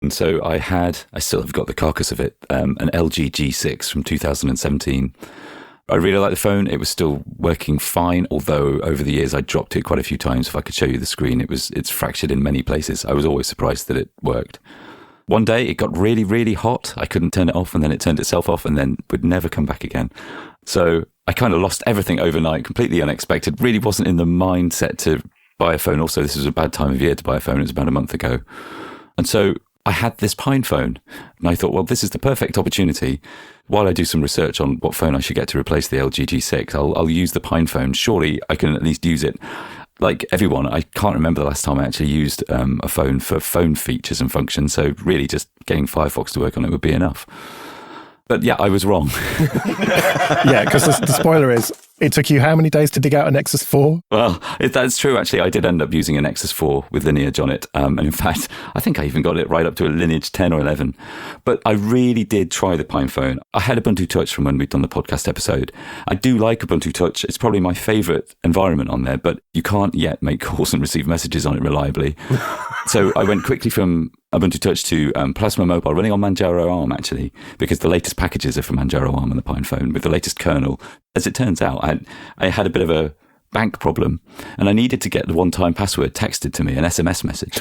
And so I still have got the carcass of it, an LG G6 from 2017. I really like the phone. It was still working fine, although over the years I dropped it quite a few times. If I could show you the screen, it's fractured in many places. I was always surprised that it worked. One day it got really, really hot. I couldn't turn it off, and then it turned itself off and then would never come back again. So I kind of lost everything overnight, completely unexpected. Really wasn't in the mindset to buy a phone. Also, this was a bad time of year to buy a phone. It was about a month ago. And so I had this Pine phone, and I thought, well, this is the perfect opportunity. While I do some research on what phone I should get to replace the LG G6, I'll use the Pine phone. Surely I can at least use it. Like everyone, I can't remember the last time I actually used a phone for phone features and functions. So really just getting Firefox to work on it would be enough. But yeah, I was wrong. Yeah, because the spoiler is, it took you how many days to dig out a Nexus 4? Well, that's true, actually. I did end up using a Nexus 4 with Lineage on it. And in fact, I think I even got it right up to a Lineage 10 or 11. But I really did try the Pine phone. I had Ubuntu Touch from when we'd done the podcast episode. I do like Ubuntu Touch. It's probably my favourite environment on there, but you can't yet make calls and receive messages on it reliably. So I went quickly from Ubuntu Touch to Plasma Mobile, running on Manjaro ARM, actually, because the latest packages are from Manjaro ARM and the Pine phone with the latest kernel. As it turns out, I had a bit of a bank problem, and I needed to get the one-time password texted to me, an SMS message.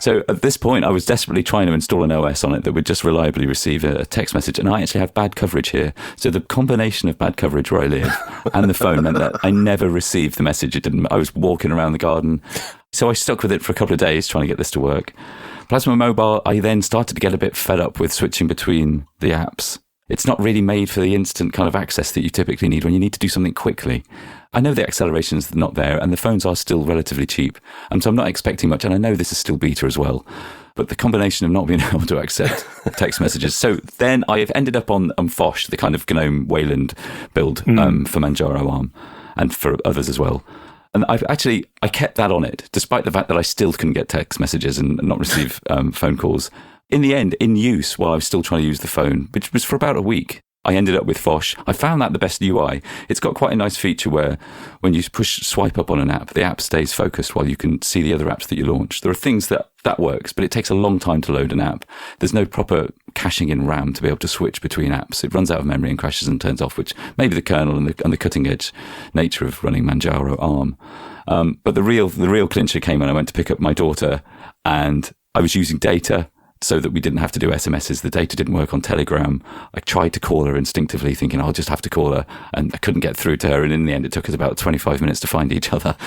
So at this point, I was desperately trying to install an OS on it that would just reliably receive a text message, and I actually have bad coverage here. So the combination of bad coverage where I live and the phone meant that I never received the message. I was walking around the garden. So I stuck with it for a couple of days trying to get this to work. Plasma Mobile, I then started to get a bit fed up with switching between the apps. It's not really made for the instant kind of access that you typically need when you need to do something quickly. I know the acceleration's not there, and the phones are still relatively cheap, and so I'm not expecting much, and I know this is still beta as well. But the combination of not being able to accept text messages. So then I have ended up on Phosh, the kind of GNOME Wayland build for Manjaro ARM, and for others as well. And I kept that on it, despite the fact that I still couldn't get text messages and not receive phone calls. In the end, in use, while I was still trying to use the phone, which was for about a week, I ended up with Phosh. I found that the best UI. It's got quite a nice feature where when you swipe up on an app, the app stays focused while you can see the other apps that you launch. There are things that works, but it takes a long time to load an app. There's no proper caching in RAM to be able to switch between apps. It runs out of memory and crashes and turns off, which may be the kernel and the cutting edge nature of running Manjaro ARM. But the real clincher came when I went to pick up my daughter, and I was using data so that we didn't have to do SMSs. The data didn't work on Telegram. I tried to call her instinctively, thinking I'll just have to call her, and I couldn't get through to her. And in the end, it took us about 25 minutes to find each other.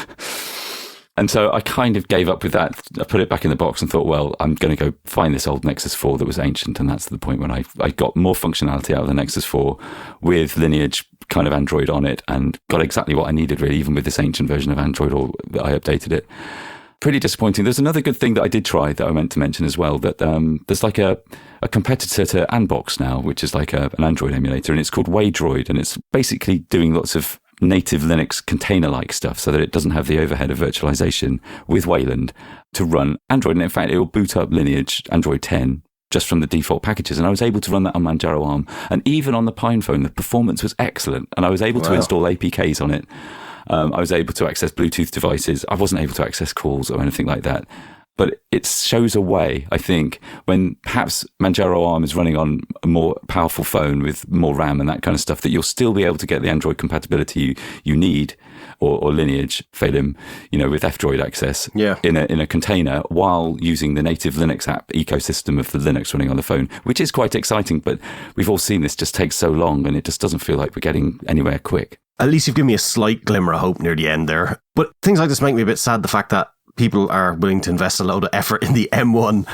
And so I kind of gave up with that. I put it back in the box and thought, well, I'm going to go find this old Nexus 4 that was ancient. And that's the point when I got more functionality out of the Nexus 4 with Lineage kind of Android on it, and got exactly what I needed, really, even with this ancient version of Android, or that I updated it. Pretty disappointing. There's another good thing that I did try that I meant to mention as well, that there's like a competitor to Anbox now, which is like an Android emulator, and it's called Waydroid, and it's basically doing lots of native Linux container-like stuff so that it doesn't have the overhead of virtualization with Wayland to run Android. And in fact, it will boot up Lineage Android 10 just from the default packages. And I was able to run that on Manjaro ARM. And even on the Pine phone, the performance was excellent. And I was able to install APKs on it. I was able to access Bluetooth devices. I wasn't able to access calls or anything like that. But it shows a way, I think, when perhaps Manjaro ARM is running on a more powerful phone with more RAM and that kind of stuff, that you'll still be able to get the Android compatibility you need, or Lineage, Phelim, with F-Droid access in a container, while using the native Linux app ecosystem of the Linux running on the phone, which is quite exciting. But we've all seen this just takes so long, and it just doesn't feel like we're getting anywhere quick. At least you've given me a slight glimmer of hope near the end there. But things like this make me a bit sad, the fact that people are willing to invest a load of effort in the M1,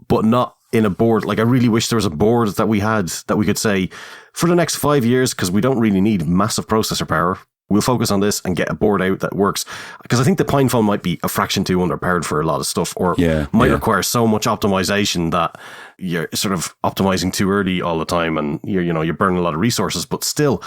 but not in a board. Like, I really wish there was a board that we had that we could say, for the next 5 years, because we don't really need massive processor power, we'll focus on this and get a board out that works. Because I think the Pine phone might be a fraction too underpowered for a lot of stuff, or might require so much optimization that you're sort of optimizing too early all the time, and you're burning a lot of resources. But still,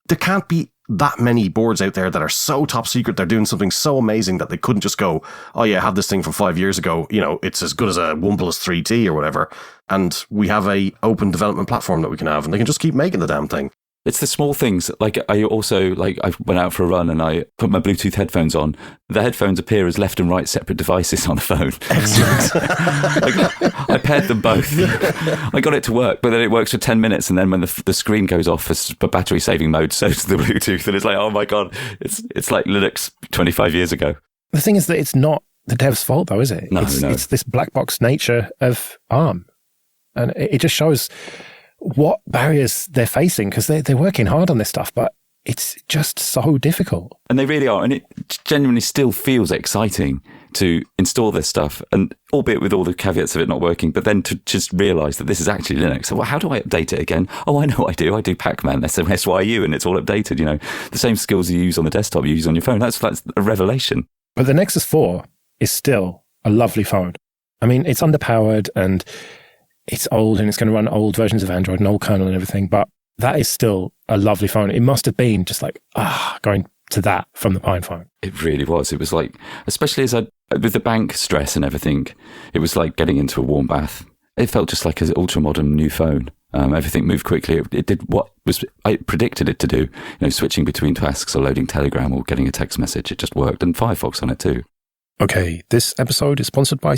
there can't be that many boards out there that are so top secret, they're doing something so amazing that they couldn't just go, oh yeah, I have this thing from 5 years ago, it's as good as a OnePlus 3T or whatever, and we have a open development platform that we can have, and they can just keep making the damn thing. It's the small things. Like I also, like I went out for a run and I put my Bluetooth headphones on. The headphones appear as left and right separate devices on the phone. Like, I paired them both. I got it to work, but then it works for 10 minutes. And then when the screen goes off for battery saving mode, so does the Bluetooth. And it's like, oh my God, it's like Linux 25 years ago. The thing is that it's not the dev's fault though, is it? No. It's this black box nature of ARM. And it just shows what barriers they're facing, because they're working hard on this stuff, but it's just so difficult. And they really are. And it genuinely still feels exciting to install this stuff, and albeit with all the caveats of it not working, but then to just realise that this is actually Linux. So, well, how do I update it again? Oh, I know what I do. I do Pacman, SYU, and it's all updated. You know, the same skills you use on the desktop, you use on your phone. That's a revelation. But the Nexus 4 is still a lovely phone. I mean, it's underpowered and it's old, and it's going to run old versions of Android and old kernel and everything, but that is still a lovely phone. It must have been just like, going to that from the Pine phone. It really was. It was like, especially with the bank stress and everything, it was like getting into a warm bath. It felt just like an ultra-modern new phone. Everything moved quickly. It did what I predicted it to do. You know, switching between tasks or loading Telegram or getting a text message. It just worked. And Firefox on it too. Okay, this episode is sponsored by